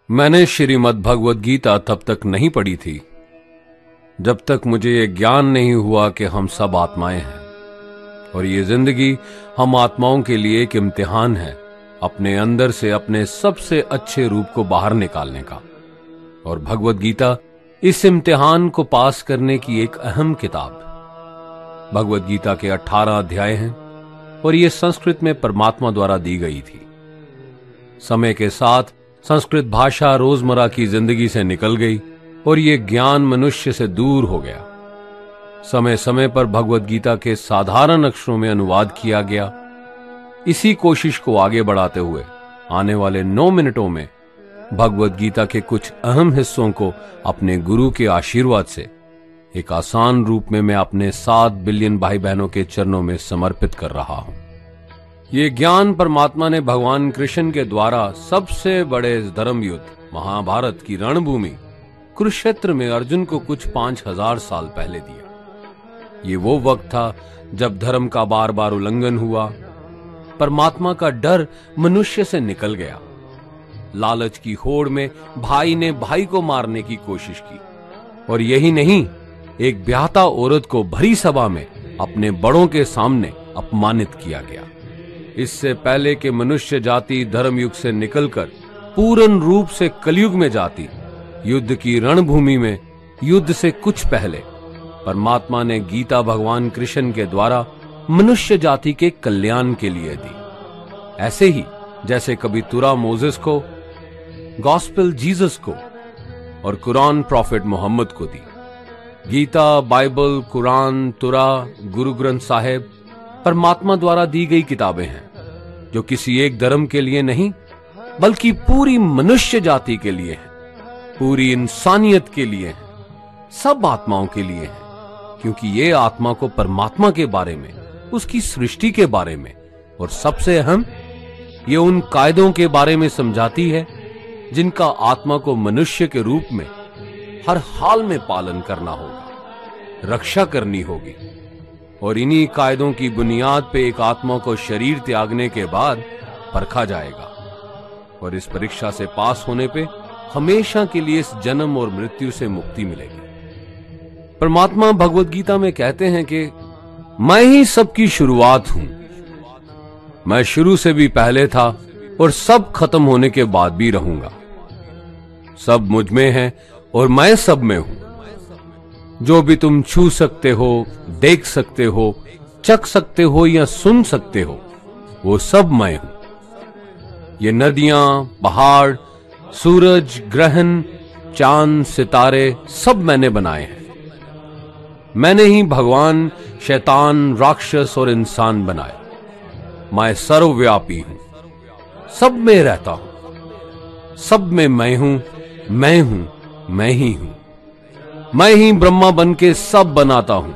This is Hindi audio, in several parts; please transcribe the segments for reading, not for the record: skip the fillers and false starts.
मैंने श्रीमद् भगवद गीता तब तक नहीं पढ़ी थी जब तक मुझे ये ज्ञान नहीं हुआ कि हम सब आत्माएं हैं और ये जिंदगी हम आत्माओं के लिए एक इम्तिहान है अपने अंदर से अपने सबसे अच्छे रूप को बाहर निकालने का। और भगवद गीता इस इम्तिहान को पास करने की एक अहम किताब। भगवद गीता के 18 अध्याय हैं और ये संस्कृत में परमात्मा द्वारा दी गई थी। समय के साथ संस्कृत भाषा रोजमर्रा की जिंदगी से निकल गई और ये ज्ञान मनुष्य से दूर हो गया। समय समय पर भगवद गीता के साधारण अक्षरों में अनुवाद किया गया। इसी कोशिश को आगे बढ़ाते हुए आने वाले 9 मिनटों में भगवद गीता के कुछ अहम हिस्सों को अपने गुरु के आशीर्वाद से एक आसान रूप में मैं अपने 7 बिलियन भाई बहनों के चरणों में समर्पित कर रहा हूं। ये ज्ञान परमात्मा ने भगवान कृष्ण के द्वारा सबसे बड़े धर्म युद्ध महाभारत की रणभूमि कुरुक्षेत्र में अर्जुन को कुछ 5000 साल पहले दिया। ये वो वक्त था जब धर्म का बार बार उल्लंघन हुआ, परमात्मा का डर मनुष्य से निकल गया। लालच की होड़ में भाई ने भाई को मारने की कोशिश की और यही नहीं, एक ब्याहता औरत को भरी सभा में अपने बड़ों के सामने अपमानित किया गया। इससे पहले कि मनुष्य जाति धर्मयुग से निकलकर पूर्ण रूप से कलयुग में जाती, युद्ध की रणभूमि में युद्ध से कुछ पहले परमात्मा ने गीता भगवान कृष्ण के द्वारा मनुष्य जाति के कल्याण के लिए दी। ऐसे ही जैसे कभी तुरा मोसेस को, गॉस्पेल जीसस को और कुरान प्रॉफिट मोहम्मद को दी। गीता, बाइबल, कुरान, तुरा, गुरु ग्रंथ साहिब परमात्मा द्वारा दी गई किताबें हैं जो किसी एक धर्म के लिए नहीं बल्कि पूरी मनुष्य जाति के लिए है, पूरी इंसानियत के लिए है, सब आत्माओं के लिए है। क्योंकि ये आत्मा को परमात्मा के बारे में, उसकी सृष्टि के बारे में और सबसे अहम ये उन कायदों के बारे में समझाती है जिनका आत्मा को मनुष्य के रूप में हर हाल में पालन करना होगा, रक्षा करनी होगी। और इन्हीं कायदों की बुनियाद पे एक आत्मा को शरीर त्यागने के बाद परखा जाएगा और इस परीक्षा से पास होने पे हमेशा के लिए इस जन्म और मृत्यु से मुक्ति मिलेगी। परमात्मा भगवद गीता में कहते हैं कि मैं ही सबकी शुरुआत हूं, मैं शुरू से भी पहले था और सब खत्म होने के बाद भी रहूंगा। सब मुझ में है और मैं सब में हूं। जो भी तुम छू सकते हो, देख सकते हो, चख सकते हो या सुन सकते हो, वो सब मैं हूं। ये नदियां, पहाड़, सूरज, ग्रहण, चांद, सितारे सब मैंने बनाए हैं। मैंने ही भगवान, शैतान, राक्षस और इंसान बनाए। मैं सर्वव्यापी हूं, सब में रहता हूं, सब में मैं हूं, मैं ही हूं। मैं ही ब्रह्मा बन के सब बनाता हूं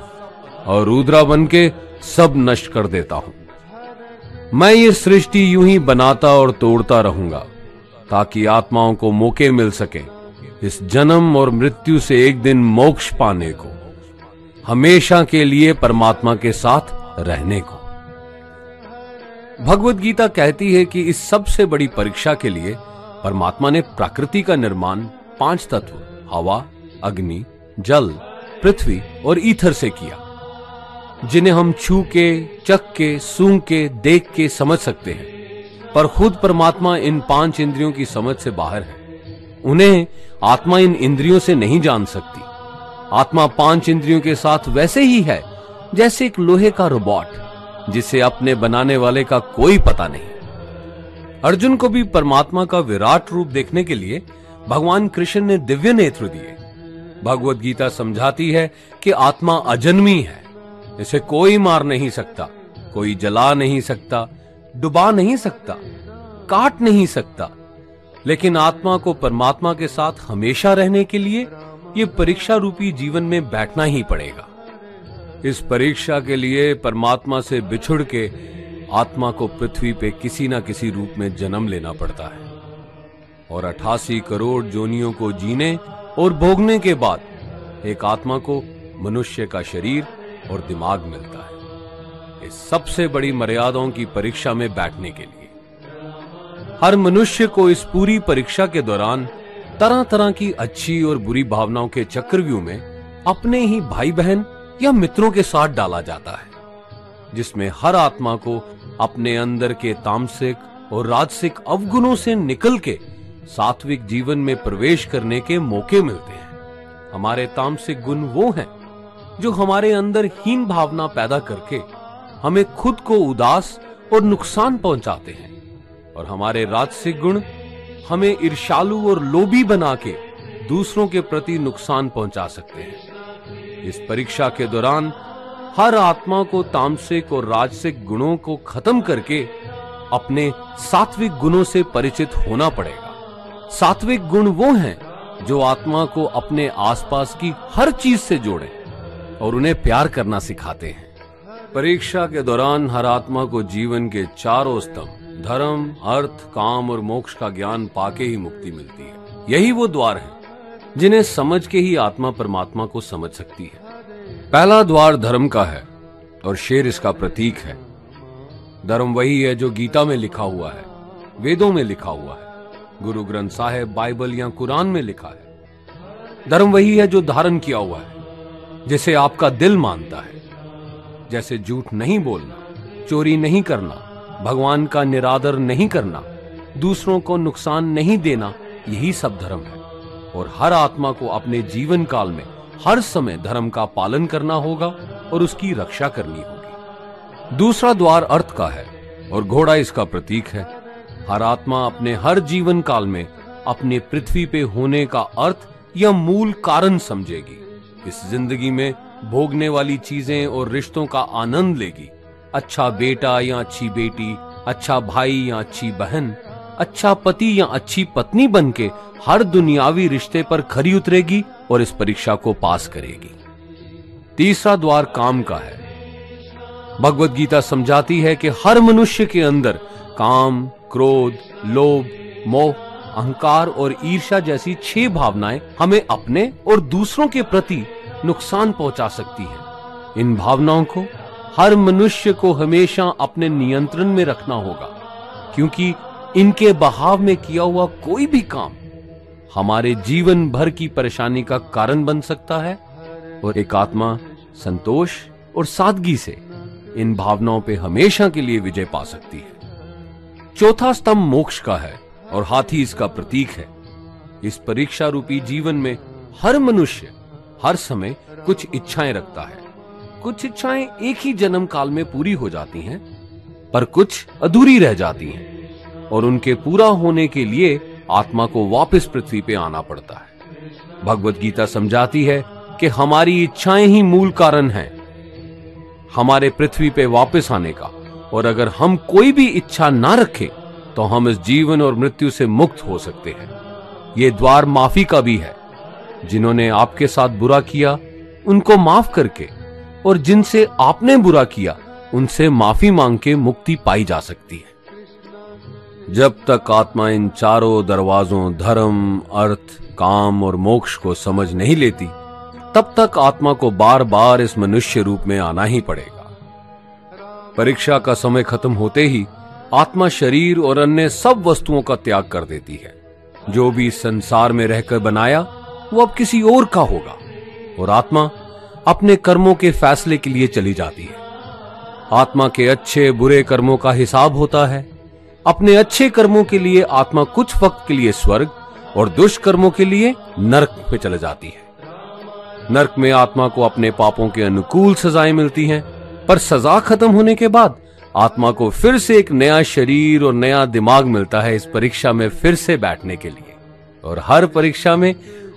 और रुद्रा बन के सब नष्ट कर देता हूं। मैं ये सृष्टि यूं ही बनाता और तोड़ता रहूंगा ताकि आत्माओं को मौके मिल सके इस जन्म और मृत्यु से एक दिन मोक्ष पाने को, हमेशा के लिए परमात्मा के साथ रहने को। भगवद गीता कहती है कि इस सबसे बड़ी परीक्षा के लिए परमात्मा ने प्रकृति का निर्माण 5 तत्व हवा, अग्नि, जल, पृथ्वी और ईथर से किया, जिन्हें हम छू के, चख के, सूंघ के, देख के समझ सकते हैं। पर खुद परमात्मा इन 5 इंद्रियों की समझ से बाहर है। उन्हें आत्मा इन इंद्रियों से नहीं जान सकती। आत्मा 5 इंद्रियों के साथ वैसे ही है जैसे एक लोहे का रोबोट जिसे अपने बनाने वाले का कोई पता नहीं। अर्जुन को भी परमात्मा का विराट रूप देखने के लिए भगवान कृष्ण ने दिव्य नेत्र दिए। भगवद गीता समझाती है कि आत्मा अजन्मी है, इसे कोई मार नहीं सकता, कोई जला नहीं सकता, डुबा नहीं सकता, काट नहीं सकता। लेकिन आत्मा को परमात्मा के साथ हमेशा रहने के लिए ये परीक्षा रूपी जीवन में बैठना ही पड़ेगा। इस परीक्षा के लिए परमात्मा से बिछुड़ के आत्मा को पृथ्वी पे किसी ना किसी रूप में जन्म लेना पड़ता है और 88 करोड़ जोनियों को जीने और भोगने के बाद एक आत्मा को मनुष्य का शरीर और दिमाग मिलता है इस सबसे बड़ी मर्यादाओं की परीक्षा में बैठने के लिए। हर मनुष्य को इस पूरी परीक्षा के दौरान तरह तरह की अच्छी और बुरी भावनाओं के चक्रव्यूह में अपने ही भाई बहन या मित्रों के साथ डाला जाता है, जिसमें हर आत्मा को अपने अंदर के तामसिक और राजसिक अवगुणों से निकल के सात्विक जीवन में प्रवेश करने के मौके मिलते हैं। हमारे तामसिक गुण वो हैं जो हमारे अंदर हीन भावना पैदा करके हमें खुद को उदास और नुकसान पहुंचाते हैं, और हमारे राजसिक गुण हमें ईर्ष्यालु और लोभी बना के दूसरों के प्रति नुकसान पहुंचा सकते हैं। इस परीक्षा के दौरान हर आत्मा को तामसिक और राजसिक गुणों को खत्म करके अपने सात्विक गुणों से परिचित होना पड़ेगा। सात्विक गुण वो हैं जो आत्मा को अपने आसपास की हर चीज से जोड़े और उन्हें प्यार करना सिखाते हैं। परीक्षा के दौरान हर आत्मा को जीवन के चारों स्तंभ धर्म, अर्थ, काम और मोक्ष का ज्ञान पाके ही मुक्ति मिलती है। यही वो द्वार हैं जिन्हें समझ के ही आत्मा परमात्मा को समझ सकती है। पहला द्वार धर्म का है और शेर इसका प्रतीक है। धर्म वही है जो गीता में लिखा हुआ है, वेदों में लिखा हुआ है, गुरु ग्रंथ साहिब, बाइबल या कुरान में लिखा है। धर्म वही है जो धारण किया हुआ है, जिसे आपका दिल मानता है, जैसे झूठ नहीं बोलना, चोरी नहीं करना, भगवान का निरादर नहीं करना, दूसरों को नुकसान नहीं देना, यही सब धर्म है। और हर आत्मा को अपने जीवन काल में हर समय धर्म का पालन करना होगा और उसकी रक्षा करनी होगी। दूसरा द्वार अर्थ का है और घोड़ा इसका प्रतीक है। हर आत्मा अपने हर जीवन काल में अपने पृथ्वी पे होने का अर्थ या मूल कारण समझेगी। इस जिंदगी में भोगने वाली चीजें और रिश्तों का आनंद लेगी। अच्छा बेटा या अच्छी बेटी, अच्छा भाई या अच्छी बहन, अच्छा पति या अच्छी पत्नी बनके हर दुनियावी रिश्ते पर खरी उतरेगी और इस परीक्षा को पास करेगी। तीसरा द्वार काम का है। भगवत गीता समझाती है कि हर मनुष्य के अंदर काम, क्रोध, लोभ, मोह, अहंकार और ईर्ष्या जैसी 6 भावनाएं हमें अपने और दूसरों के प्रति नुकसान पहुंचा सकती हैं। इन भावनाओं को हर मनुष्य को हमेशा अपने नियंत्रण में रखना होगा, क्योंकि इनके बहाव में किया हुआ कोई भी काम हमारे जीवन भर की परेशानी का कारण बन सकता है। और एक आत्मा संतोष और सादगी से इन भावनाओं पे हमेशा के लिए विजय पा सकती है। चौथा स्तंभ मोक्ष का है और हाथी इसका प्रतीक है। इस परीक्षा रूपी जीवन में हर मनुष्य हर समय कुछ इच्छाएं रखता है। कुछ इच्छाएं एक ही जन्म काल में पूरी हो जाती हैं, पर कुछ अधूरी रह जाती हैं और उनके पूरा होने के लिए आत्मा को वापस पृथ्वी पे आना पड़ता है। भगवत गीता समझाती है कि हमारी इच्छाएं ही मूल कारण हैं हमारे पृथ्वी पे वापस आने का, और अगर हम कोई भी इच्छा ना रखें तो हम इस जीवन और मृत्यु से मुक्त हो सकते हैं। ये द्वार माफी का भी है। जिन्होंने आपके साथ बुरा किया उनको माफ करके और जिनसे आपने बुरा किया उनसे माफी मांग के मुक्ति पाई जा सकती है। जब तक आत्मा इन चारों दरवाजों धर्म, अर्थ, काम और मोक्ष को समझ नहीं लेती, तब तक आत्मा को बार बार इस मनुष्य रूप में आना ही पड़ेगा। परीक्षा का समय खत्म होते ही आत्मा शरीर और अन्य सब वस्तुओं का त्याग कर देती है। जो भी संसार में रहकर बनाया वो अब किसी और का होगा, और आत्मा अपने कर्मों के फैसले के लिए चली जाती है। आत्मा के अच्छे बुरे कर्मों का हिसाब होता है। अपने अच्छे कर्मों के लिए आत्मा कुछ वक्त के लिए स्वर्ग और दुष्कर्मों के लिए नरक में चले जाती है। नरक में आत्मा को अपने पापों के अनुकूल सजाएं मिलती हैं, पर सजा खत्म होने के बाद आत्मा को फिर से एक नया शरीर और नया दिमाग मिलता है इस परीक्षा में फिर से बैठने के लिए। और हर परीक्षा में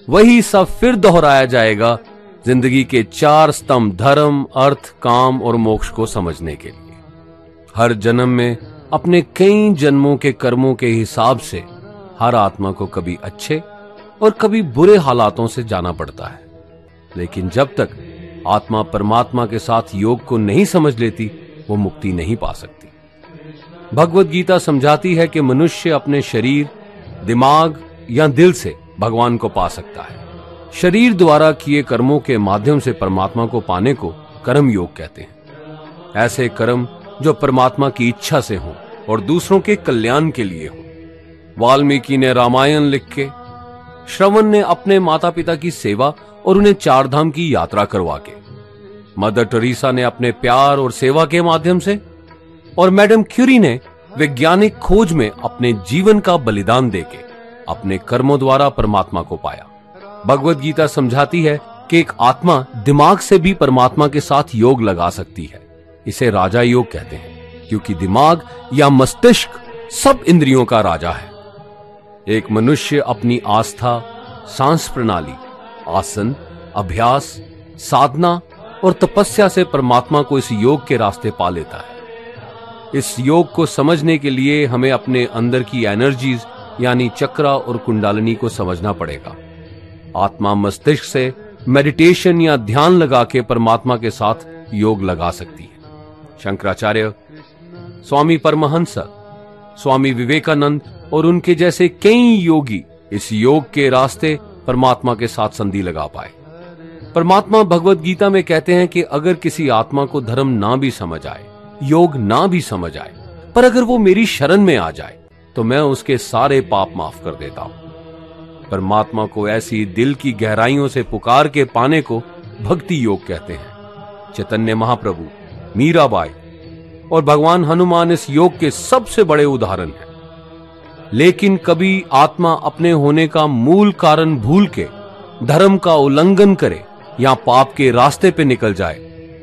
वही सब फिर दोहराया जाएगा, जिंदगी के 4 स्तंभ धर्म, अर्थ, काम और मोक्ष को समझने के लिए। हर जन्म में अपने कई जन्मों के कर्मों के हिसाब से हर आत्मा को कभी अच्छे और कभी बुरे हालातों से जाना पड़ता है। लेकिन जब तक आत्मा परमात्मा के साथ योग को नहीं समझ लेती, वो मुक्ति नहीं पा सकती। भगवत गीता समझाती है कि मनुष्य अपने शरीर, दिमाग या दिल से भगवान को पा सकता है। शरीर द्वारा किए कर्मों के माध्यम से परमात्मा को पाने को कर्म योग कहते हैं। ऐसे कर्म जो परमात्मा की इच्छा से हों और दूसरों के कल्याण के लिए हों। वाल्मीकि ने रामायण लिख के श्रवण ने अपने माता पिता की सेवा और उन्हें चार धाम की यात्रा करवा के, मदर टेरेसा ने अपने प्यार और सेवा के माध्यम से, और मैडम क्यूरी ने वैज्ञानिक खोज में अपने जीवन का बलिदान देके अपने कर्मों द्वारा परमात्मा को पाया। भगवत गीता समझाती है कि एक आत्मा दिमाग से भी परमात्मा के साथ योग लगा सकती है। इसे राजा योग कहते हैं, क्योंकि दिमाग या मस्तिष्क सब इंद्रियों का राजा है। एक मनुष्य अपनी आस्था, सांस प्रणाली, आसन, अभ्यास, साधना और तपस्या से परमात्मा को इस योग के रास्ते पा लेता है। इस योग को समझने के लिए हमें अपने अंदर की एनर्जीज यानी चक्रा और कुंडलिनी को समझना पड़ेगा। आत्मा मस्तिष्क से मेडिटेशन या ध्यान लगा के परमात्मा के साथ योग लगा सकती है। शंकराचार्य, स्वामी परमहंस, स्वामी विवेकानंद और उनके जैसे कई योगी इस योग के रास्ते परमात्मा के साथ संधि लगा पाए। परमात्मा भगवत गीता में कहते हैं कि अगर किसी आत्मा को धर्म ना भी समझ आए, योग ना भी समझ आए, पर अगर वो मेरी शरण में आ जाए तो मैं उसके सारे पाप माफ कर देता हूं। परमात्मा को ऐसी दिल की गहराइयों से पुकार के पाने को भक्ति योग कहते हैं। चैतन्य महाप्रभु, मीराबाई और भगवान हनुमान इस योग के सबसे बड़े उदाहरण हैं। लेकिन कभी आत्मा अपने होने का मूल कारण भूल के धर्म का उल्लंघन करे या पाप के रास्ते पे निकल जाए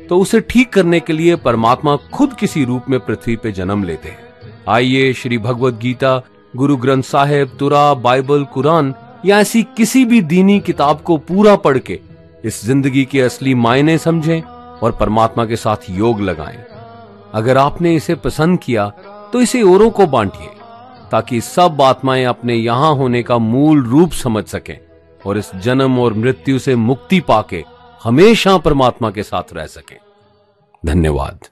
तो उसे ठीक करने के लिए परमात्मा खुद किसी रूप में पृथ्वी पे जन्म लेते हैं। आइए श्री भगवत गीता, गुरु ग्रंथ साहिब, तुरा, बाइबल, कुरान या ऐसी किसी भी दीनी किताब को पूरा पढ़ के इस जिंदगी के असली मायने समझें और परमात्मा के साथ योग लगाएं। अगर आपने इसे पसंद किया तो इसे औरों को बांटिए, ताकि सब आत्माएं अपने यहां होने का मूल रूप समझ सकें और इस जन्म और मृत्यु से मुक्ति पाके हमेशा परमात्मा के साथ रह सकें। धन्यवाद।